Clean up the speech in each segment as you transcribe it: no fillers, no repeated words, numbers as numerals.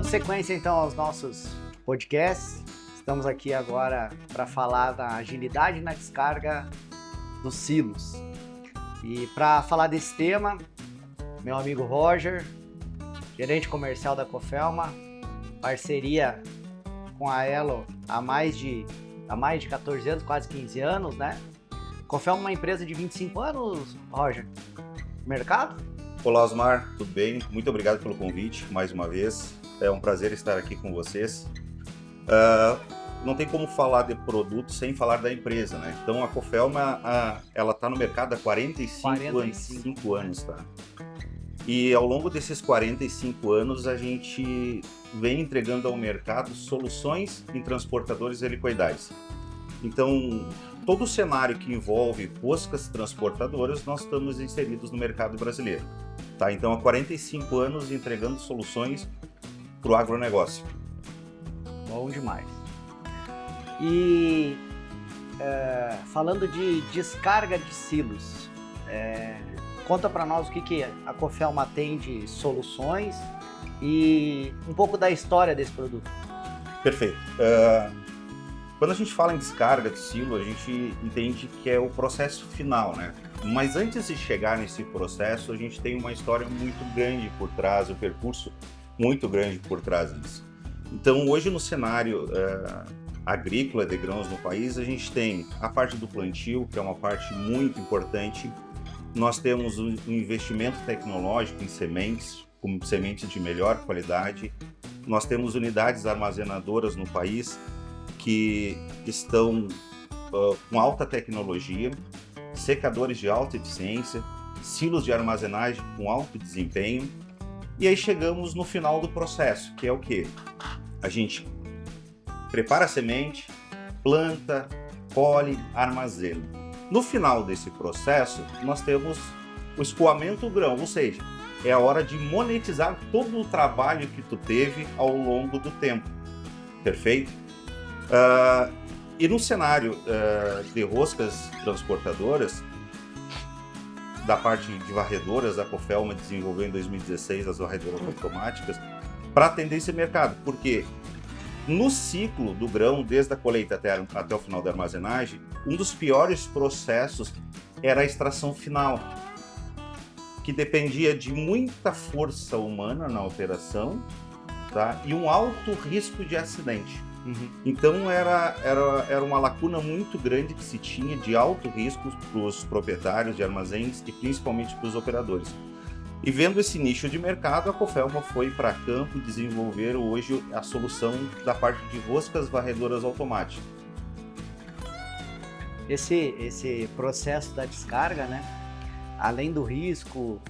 Dando sequência então aos nossos podcasts, estamos aqui agora para falar da agilidade na descarga dos silos. E para falar desse tema, meu amigo Roger, gerente comercial da Cofelma, parceria com a Elo há mais de 14 anos, quase 15 anos, né? Cofelma é uma empresa de 25 anos, Roger, no mercado? Olá, Osmar, tudo bem? Muito obrigado pelo convite, mais uma vez. É um prazer estar aqui com vocês. Não tem como falar de produto sem falar da empresa, né? Então, a Cofelma, ela está no mercado há 45 anos, tá? E ao longo desses 45 anos, a gente vem entregando ao mercado soluções em transportadores helicoidais. Então, todo o cenário que envolve roscas transportadoras, nós estamos inseridos no mercado brasileiro. Tá? Então, há 45 anos entregando soluções para o agronegócio. Bom demais. E falando de descarga de silos, conta para nós o que a Cofelma tem de soluções e um pouco da história desse produto. Perfeito. Quando a gente fala em descarga de silo, a gente entende que é o processo final, né? Mas antes de chegar nesse processo, a gente tem uma história muito grande por trás, um percurso muito grande por trás disso. Então, hoje no cenário agrícola de grãos no país, a gente tem a parte do plantio, que é uma parte muito importante. Nós temos um investimento tecnológico em sementes, com sementes de melhor qualidade. Nós temos unidades armazenadoras no país que estão com alta tecnologia, secadores de alta eficiência, silos de armazenagem com alto desempenho. E aí chegamos no final do processo, que é o quê? A gente prepara a semente, planta, colhe, armazena. No final desse processo, nós temos o escoamento do grão, ou seja, é a hora de monetizar todo o trabalho que tu teve ao longo do tempo. Perfeito? E no cenário de roscas transportadoras, da parte de varredoras, a Cofelma desenvolveu em 2016 as varredoras automáticas para atender esse mercado, porque no ciclo do grão, desde a colheita até o final da armazenagem, um dos piores processos era a extração final, que dependia de muita força humana na operação, tá? E um alto risco de acidente. Então era uma lacuna muito grande que se tinha de alto risco para os proprietários de armazéns e principalmente para os operadores. E vendo esse nicho de mercado, a Cofelma foi para campo desenvolver hoje a solução da parte de roscas varredoras automáticas. Esse processo da descarga, né? Além do risco,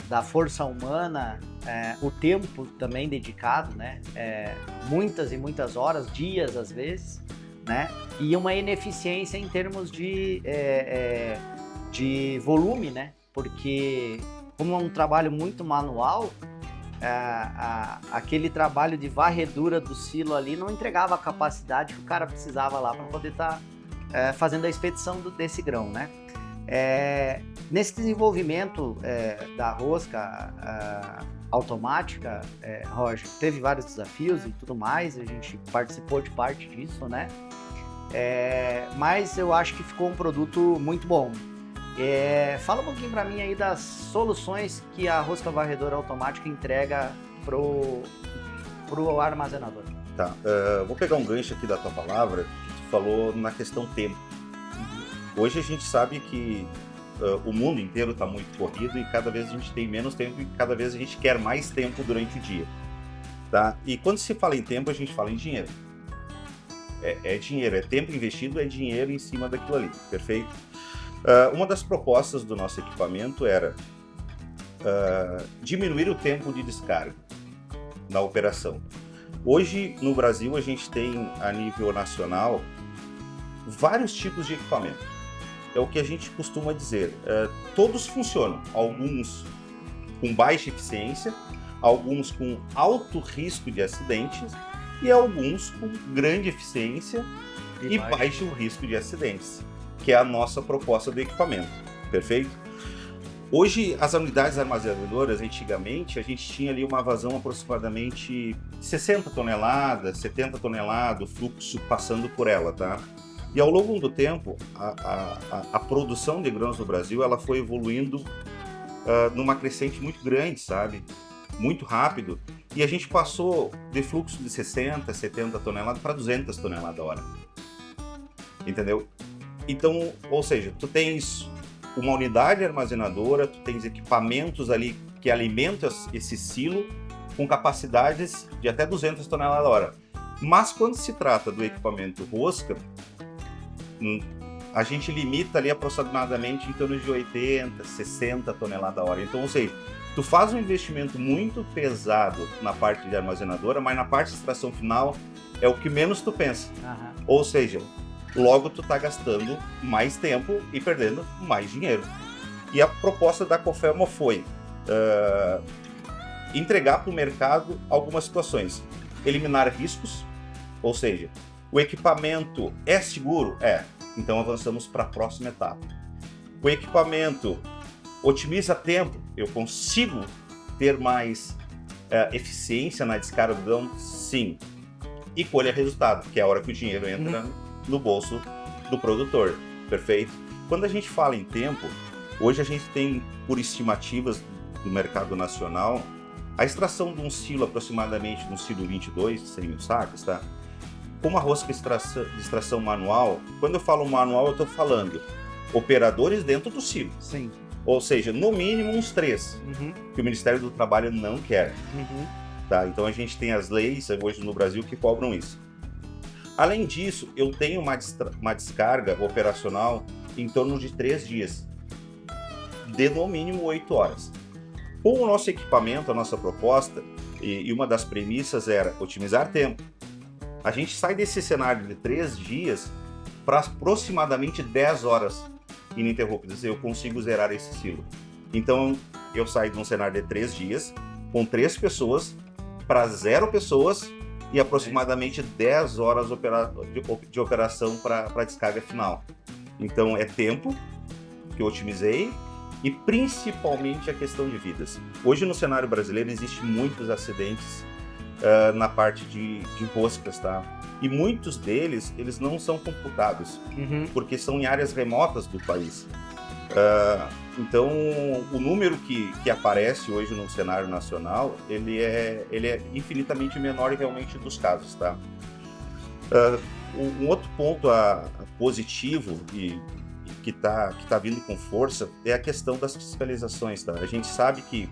da força humana, o tempo também dedicado, né? Muitas e muitas horas, dias às vezes, né? E uma ineficiência em termos de volume, né? Porque como é um trabalho muito manual, aquele trabalho de varredura do silo ali não entregava a capacidade que o cara precisava lá para poder estar fazendo a expedição desse grão, né? Nesse desenvolvimento da rosca automática, Roger, teve vários desafios e tudo mais, a gente participou de parte disso, né? Mas eu acho que ficou um produto muito bom. Fala um pouquinho para mim aí das soluções que a rosca varredora automática entrega pro armazenador. Tá, vou pegar um gancho aqui da tua palavra, que tu falou na questão tempo. Hoje a gente sabe que o mundo inteiro está muito corrido e cada vez a gente tem menos tempo e cada vez a gente quer mais tempo durante o dia. Tá? E quando se fala em tempo, a gente fala em dinheiro. É dinheiro, é tempo investido, é dinheiro em cima daquilo ali, perfeito? Uma das propostas do nosso equipamento era diminuir o tempo de descarga na operação. Hoje, no Brasil, a gente tem, a nível nacional, vários tipos de equipamento. É o que a gente costuma dizer. Todos funcionam, alguns com baixa eficiência, alguns com alto risco de acidentes e alguns com grande eficiência e baixo risco de acidentes, que é a nossa proposta do equipamento, perfeito? Hoje, as unidades armazenadoras, antigamente, a gente tinha ali uma vazão aproximadamente 60 toneladas, 70 toneladas, o fluxo passando por ela, tá? E ao longo do tempo, a produção de grãos no Brasil, ela foi evoluindo numa crescente muito grande, sabe? Muito rápido. E a gente passou de fluxo de 60, 70 toneladas para 200 toneladas a hora. Entendeu? Então, ou seja, tu tens uma unidade armazenadora, tu tens equipamentos ali que alimentam esse silo com capacidades de até 200 toneladas a hora. Mas quando se trata do equipamento rosca, a gente limita ali aproximadamente em torno de 80, 60 toneladas a hora. Então, ou seja, tu faz um investimento muito pesado na parte de armazenadora, mas na parte de extração final é o que menos tu pensa. Uhum. Ou seja, logo tu tá gastando mais tempo e perdendo mais dinheiro. E a proposta da Coferma foi entregar para o mercado algumas situações. Eliminar riscos, ou seja, o equipamento é seguro? É. Então avançamos para a próxima etapa. O equipamento otimiza tempo? Eu consigo ter mais eficiência na descarga do grão? Sim. E colha resultado, que é a hora que o dinheiro entra no bolso do produtor, perfeito? Quando a gente fala em tempo, hoje a gente tem, por estimativas do mercado nacional, a extração de um silo aproximadamente, de um silo 22, 100 mil sacos, tá? Com uma rosca de extração manual, quando eu falo manual, eu estou falando operadores dentro do silo. Sim. Ou seja, no mínimo uns 3, que o Ministério do Trabalho não quer. Tá? Então a gente tem as leis hoje no Brasil que cobram isso. Além disso, eu tenho uma descarga operacional em torno de 3 dias, de no mínimo 8 horas. Com o nosso equipamento, a nossa proposta, e uma das premissas era otimizar tempo, a gente sai desse cenário de 3 dias para aproximadamente 10 horas ininterruptas. Eu consigo zerar esse silo. Então, eu saio de um cenário de 3 dias, com 3 pessoas, para 0 pessoas, e aproximadamente 10 horas de operação para descarga final. Então é tempo que eu otimizei e principalmente a questão de vidas. Hoje no cenário brasileiro existem muitos acidentes na parte de roscas, tá? E muitos deles, eles não são computados, porque são em áreas remotas do país. Então, o número que aparece hoje no cenário nacional, ele é infinitamente menor realmente dos casos, tá? Um outro ponto positivo e que tá vindo com força é a questão das fiscalizações, tá? A gente sabe que,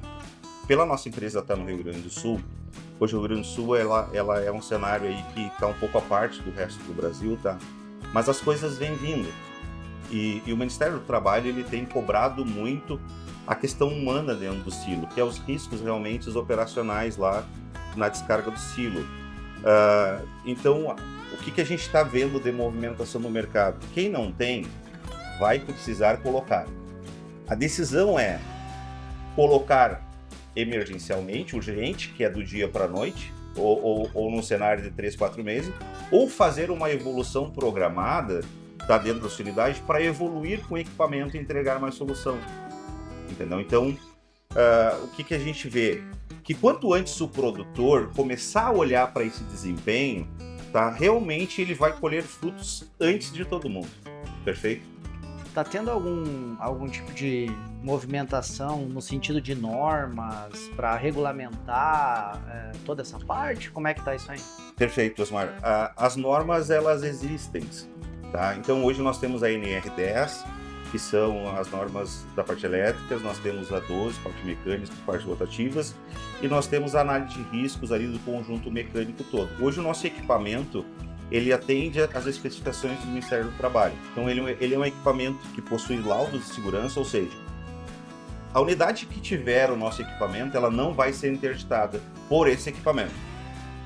pela nossa empresa estar no Rio Grande do Sul, hoje o Rio Grande do Sul ela é um cenário aí que está um pouco à parte do resto do Brasil, tá? Mas as coisas vêm vindo. E o Ministério do Trabalho ele tem cobrado muito a questão humana dentro do silo, que é os riscos realmente operacionais lá na descarga do silo. Então, o que a gente está vendo de movimentação no mercado? Quem não tem, vai precisar colocar. A decisão é colocar emergencialmente, urgente, que é do dia para a noite, ou num cenário de 3, 4 meses, ou fazer uma evolução programada tá dentro da sua unidade para evoluir com o equipamento e entregar mais solução, entendeu? Então, o que a gente vê? Que quanto antes o produtor começar a olhar para esse desempenho, tá? Realmente ele vai colher frutos antes de todo mundo, perfeito? Tá tendo algum tipo de movimentação no sentido de normas para regulamentar toda essa parte? Como é que tá isso aí? Perfeito, Osmar. As normas, elas existem. Tá? Então hoje nós temos a NR10, que são as normas da parte elétrica, nós temos a 12, parte mecânica, parte rotativas, e nós temos a análise de riscos ali do conjunto mecânico todo. Hoje o nosso equipamento, ele atende às especificações do Ministério do Trabalho. Então ele é um equipamento que possui laudo de segurança, ou seja, a unidade que tiver o nosso equipamento, ela não vai ser interditada por esse equipamento,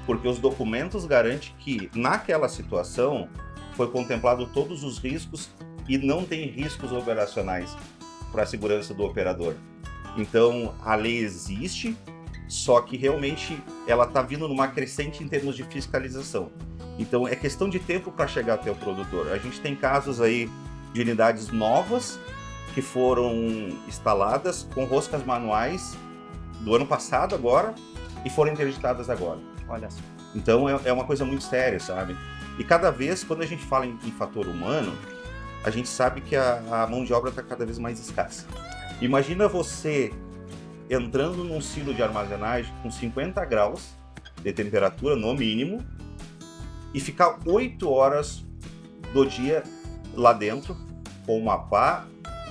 porque os documentos garantem que naquela situação foi contemplado todos os riscos e não tem riscos operacionais para a segurança do operador. Então, a lei existe, só que realmente ela está vindo numa crescente em termos de fiscalização. Então, é questão de tempo para chegar até o produtor. A gente tem casos aí de unidades novas que foram instaladas com roscas manuais do ano passado agora e foram interditadas agora. Olha só. Então é uma coisa muito séria, sabe? E cada vez, quando a gente fala em fator humano, a gente sabe que a mão de obra está cada vez mais escassa. Imagina você entrando num silo de armazenagem com 50 graus de temperatura no mínimo e ficar 8 horas do dia lá dentro com uma pá,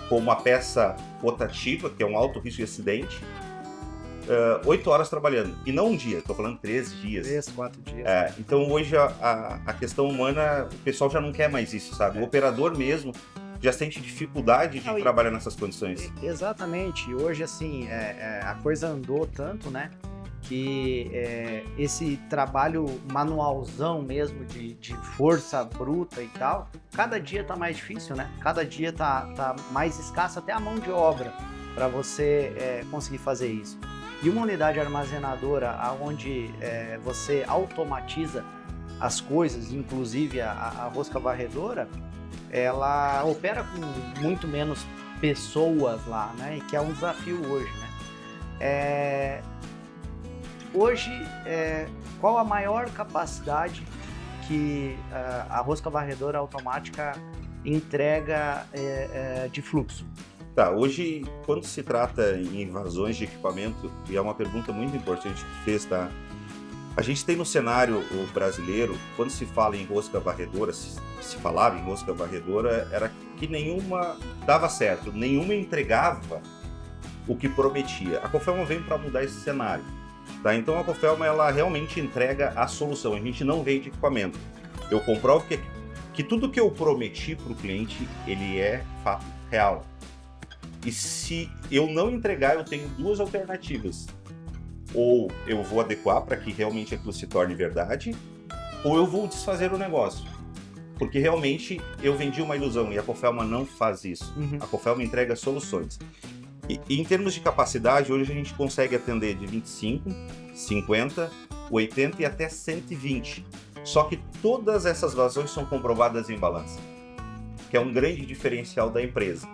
com uma peça rotativa, que é um alto risco de acidente, 8 horas trabalhando. E não um dia, estou falando 13 dias. 3, 4 dias. Então hoje a questão humana, o pessoal já não quer mais isso, sabe? O operador mesmo já sente dificuldade de trabalhar nessas condições. Exatamente. Hoje, assim, a coisa andou tanto, né? Que esse trabalho manualzão mesmo, de força bruta e tal, cada dia tá mais difícil, né? Cada dia tá mais escassa até a mão de obra para você conseguir fazer isso. E uma unidade armazenadora onde você automatiza as coisas, inclusive a rosca varredora, ela opera com muito menos pessoas lá, né? E que é um desafio hoje, né? Hoje, qual a maior capacidade que a rosca varredora automática entrega de fluxo? Tá, hoje, quando se trata em invasões de equipamento, e é uma pergunta muito importante que fez, tá? A gente tem no cenário brasileiro, quando se fala em rosca varredora, se falava em rosca varredora, era que nenhuma dava certo, nenhuma entregava o que prometia. A Cofelma vem para mudar esse cenário. Tá? Então a Cofelma, ela realmente entrega a solução, a gente não vende equipamento. Eu comprovo que tudo que eu prometi para o cliente, ele é fato real. E se eu não entregar, eu tenho duas alternativas. Ou eu vou adequar para que realmente aquilo se torne verdade, ou eu vou desfazer o negócio. Porque realmente eu vendi uma ilusão e a Cofelma não faz isso. A Cofelma entrega soluções. E em termos de capacidade, hoje a gente consegue atender de 25, 50, 80 e até 120. Só que todas essas vazões são comprovadas em balança, que é um grande diferencial da empresa.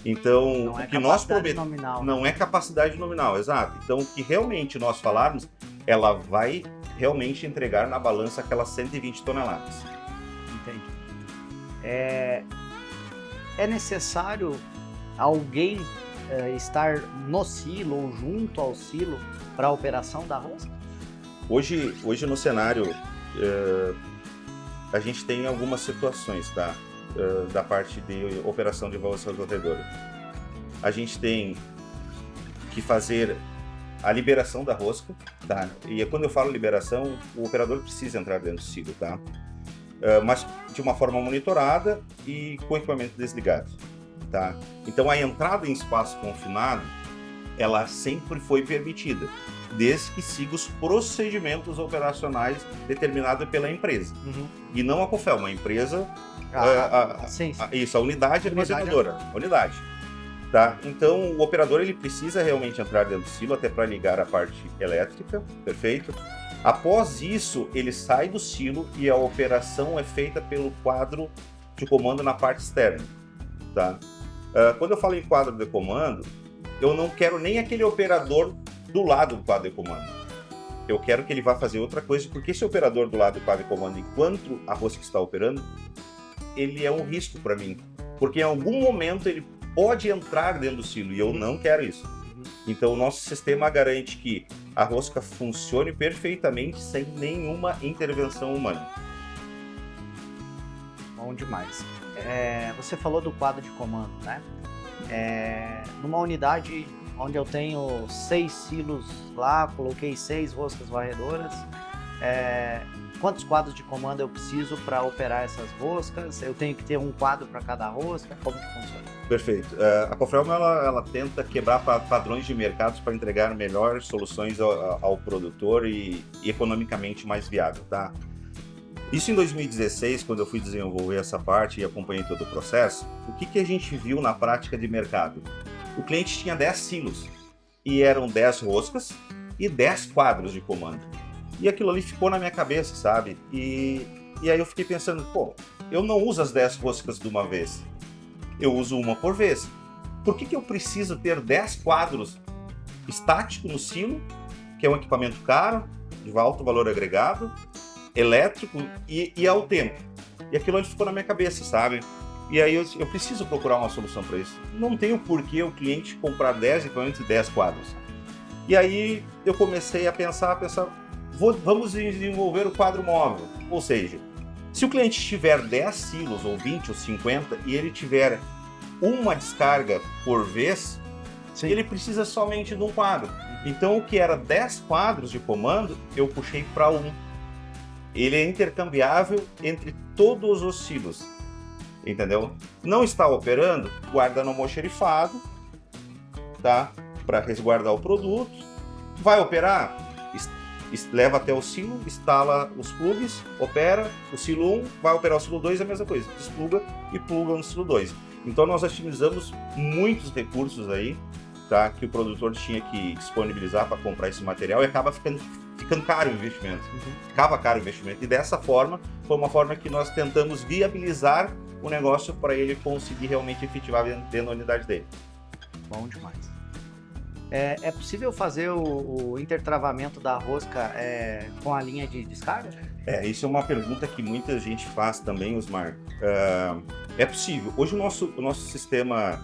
Então, o que nós prometemos não é capacidade nominal, exato. Então, o que realmente nós falarmos, ela vai realmente entregar na balança aquelas 120 toneladas. Entendi. É necessário alguém estar no silo ou junto ao silo para a operação da rosca? Hoje no cenário, a gente tem algumas situações, tá? Da parte de operação de rosca varredora. A gente tem que fazer a liberação da rosca, tá? E quando eu falo liberação, o operador precisa entrar dentro do silo, tá? Mas de uma forma monitorada e com o equipamento desligado, tá? Então a entrada em espaço confinado, ela sempre foi permitida, desde que siga os procedimentos operacionais determinados pela empresa. E não a Cofelma, a empresa, isso, a unidade armazenadora, a unidade. Tá? Então o operador ele precisa realmente entrar dentro do silo até para ligar a parte elétrica, perfeito? Após isso, ele sai do silo e a operação é feita pelo quadro de comando na parte externa. Tá? Quando eu falo em quadro de comando, eu não quero nem aquele operador do lado do quadro de comando. Eu quero que ele vá fazer outra coisa, porque esse operador do lado do quadro de comando, enquanto a rosca está operando, ele é um risco para mim. Porque em algum momento ele pode entrar dentro do silo e eu não quero isso. Então o nosso sistema garante que a rosca funcione perfeitamente sem nenhuma intervenção humana. Bom demais. Você falou do quadro de comando, né? Numa unidade onde eu tenho 6 silos lá, coloquei 6 roscas varredoras, quantos quadros de comando eu preciso para operar essas roscas? Eu tenho que ter um quadro para cada rosca? Como que funciona? Perfeito. A Cofelma ela tenta quebrar padrões de mercados para entregar melhores soluções ao produtor e economicamente mais viável, tá? Isso em 2016, quando eu fui desenvolver essa parte e acompanhei todo o processo, o que a gente viu na prática de mercado? O cliente tinha 10 silos e eram 10 roscas e 10 quadros de comando. E aquilo ali ficou na minha cabeça, sabe? E aí eu fiquei pensando, eu não uso as 10 roscas de uma vez. Eu uso uma por vez. por que eu preciso ter 10 quadros estáticos no silo, que é um equipamento caro, de alto valor agregado, elétrico e ao tempo? E aquilo ali ficou na minha cabeça, sabe? E aí eu preciso procurar uma solução para isso. Não tem o porquê o cliente comprar 10 equipamentos e 10 quadros. E aí eu comecei a pensar, vamos desenvolver o quadro móvel. Ou seja, se o cliente tiver 10 silos, ou 20, ou 50, e ele tiver uma descarga por vez, sim, ele precisa somente de um quadro. Então o que era 10 quadros de comando, eu puxei para um. Ele é intercambiável entre todos os silos, entendeu? Não está operando, guarda no almoxerifado, tá? Para resguardar o produto. Vai operar, leva até o silo, instala os plugs, opera o silo 1, vai operar o silo 2, é a mesma coisa, despluga e pluga no silo 2. Então nós otimizamos muitos recursos aí, tá? Que o produtor tinha que disponibilizar para comprar esse material, e acaba ficando caro o investimento. Ficava caro o investimento. E dessa forma, foi uma forma que nós tentamos viabilizar o negócio para ele conseguir realmente efetivar dentro da unidade dele. Bom demais. É possível fazer o intertravamento da rosca com a linha de descarga? Isso é uma pergunta que muita gente faz também, Osmar. É possível. Hoje o nosso sistema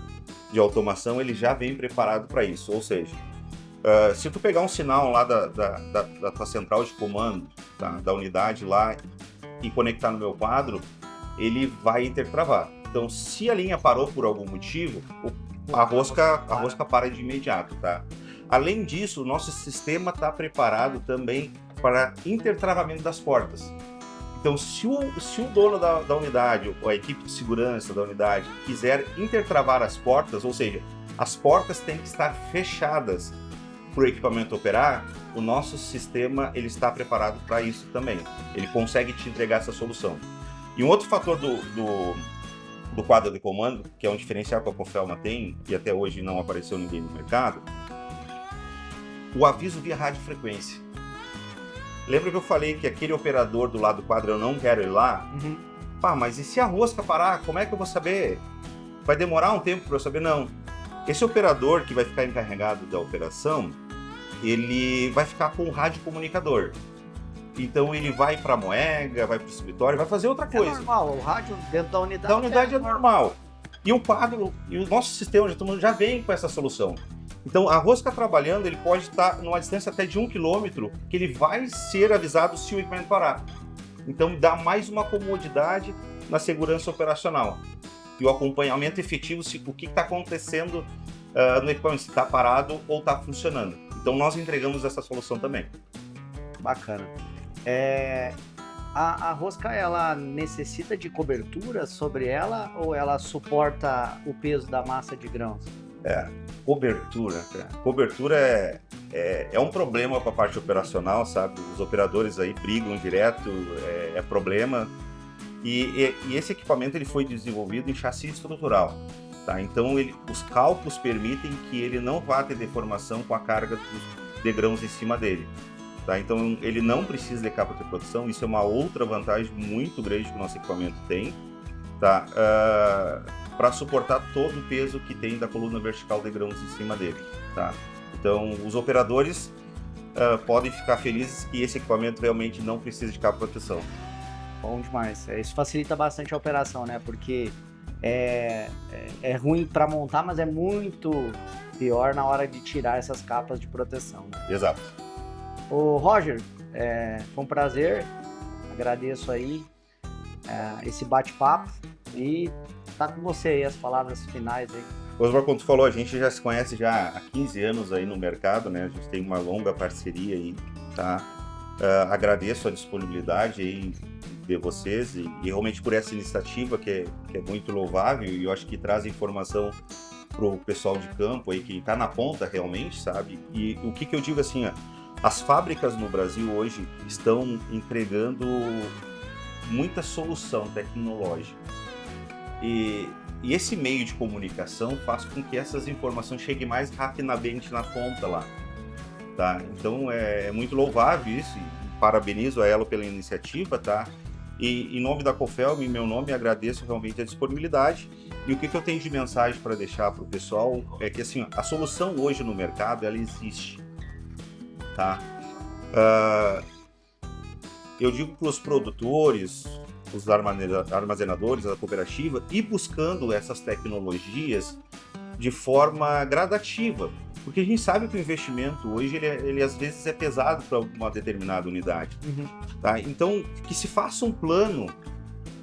de automação ele já vem preparado para isso. Ou seja, se tu pegar um sinal lá da tua central de comando, tá, da unidade lá, e conectar no meu quadro, ele vai intertravar. Então, se a linha parou por algum motivo, a rosca para de imediato, tá? Além disso, o nosso sistema está preparado também para intertravamento das portas. Então, se o dono da unidade, ou a equipe de segurança da unidade, quiser intertravar as portas, ou seja, as portas têm que estar fechadas para o equipamento operar, o nosso sistema ele está preparado para isso também. Ele consegue te entregar essa solução. E um outro fator do quadro de comando, que é um diferencial que a Confelma tem, e até hoje não apareceu ninguém no mercado, o aviso via radiofrequência. Lembra que eu falei que aquele operador do lado do quadro, eu não quero ir lá? Uhum. Mas e se a rosca parar, como é que eu vou saber? Vai demorar um tempo para eu saber? Não. Esse operador que vai ficar encarregado da operação, ele vai ficar com o radiocomunicador. Então ele vai para a moega, vai para o escritório, vai fazer outra coisa. É normal, o rádio dentro da unidade. Da unidade é normal. E o quadro, e o nosso sistema já vem com essa solução. Então a rosca trabalhando, ele pode estar numa distância até de 1 km, que ele vai ser avisado se o equipamento parar. Então dá mais uma comodidade na segurança operacional. E o acompanhamento efetivo, o que está acontecendo no equipamento, se está parado ou está funcionando. Então nós entregamos essa solução também. Bacana. A rosca, ela necessita de cobertura sobre ela ou ela suporta o peso da massa de grãos? Cobertura, cara. Cobertura é um problema para a parte operacional, sabe? Os operadores aí brigam direto, é problema. E esse equipamento ele foi desenvolvido em chassi estrutural, tá? Então os cálculos permitem que ele não vá ter deformação com a carga dos degrãos em cima dele. Tá? Então ele não precisa de capa de proteção, isso é uma outra vantagem muito grande que o nosso equipamento tem, tá? Para suportar todo o peso que tem da coluna vertical de grãos em cima dele. Tá? Então os operadores podem ficar felizes que esse equipamento realmente não precisa de capa de proteção. Bom demais, isso facilita bastante a operação, né? Porque é ruim para montar, mas é muito pior na hora de tirar essas capas de proteção, né? Exato. Ô Roger, foi um prazer, agradeço aí esse bate-papo e tá com você aí as palavras finais aí. Osmar, como tu falou, a gente já se conhece já há 15 anos aí no mercado, né? A gente tem uma longa parceria aí, tá? Agradeço a disponibilidade aí de vocês e realmente por essa iniciativa que é muito louvável e eu acho que traz informação pro pessoal de campo aí, que tá na ponta realmente, sabe? E o que eu digo assim, as fábricas no Brasil hoje estão entregando muita solução tecnológica e esse meio de comunicação faz com que essas informações cheguem mais rapidamente na ponta lá, tá? Então é muito louvável isso e parabenizo a ela pela iniciativa, tá? E em nome da Cofelme, em meu nome, agradeço realmente a disponibilidade. E o que eu tenho de mensagem para deixar para o pessoal é que assim, a solução hoje no mercado, ela existe. Tá? Eu digo para os produtores, os armazenadores da cooperativa, ir buscando essas tecnologias de forma gradativa. Porque a gente sabe que o investimento hoje, ele às vezes é pesado para uma determinada unidade. Tá? Então, que se faça um plano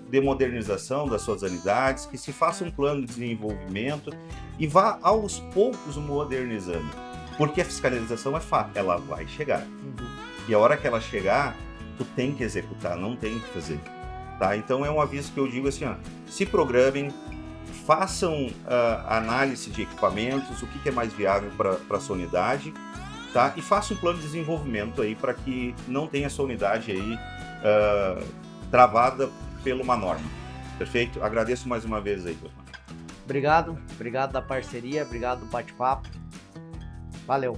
de modernização das suas unidades, que se faça um plano de desenvolvimento e vá aos poucos modernizando. Porque a fiscalização é fato, ela vai chegar. E a hora que ela chegar, tu tem que executar, não tem que fazer. Tá? Então é um aviso que eu digo assim, ó, se programem, façam análise de equipamentos, o que é mais viável para a sua unidade, tá? E façam um plano de desenvolvimento aí para que não tenha a sua unidade aí travada por uma norma. Perfeito? Agradeço mais uma vez aí, pessoal. Obrigado da parceria, obrigado do bate-papo. Valeu.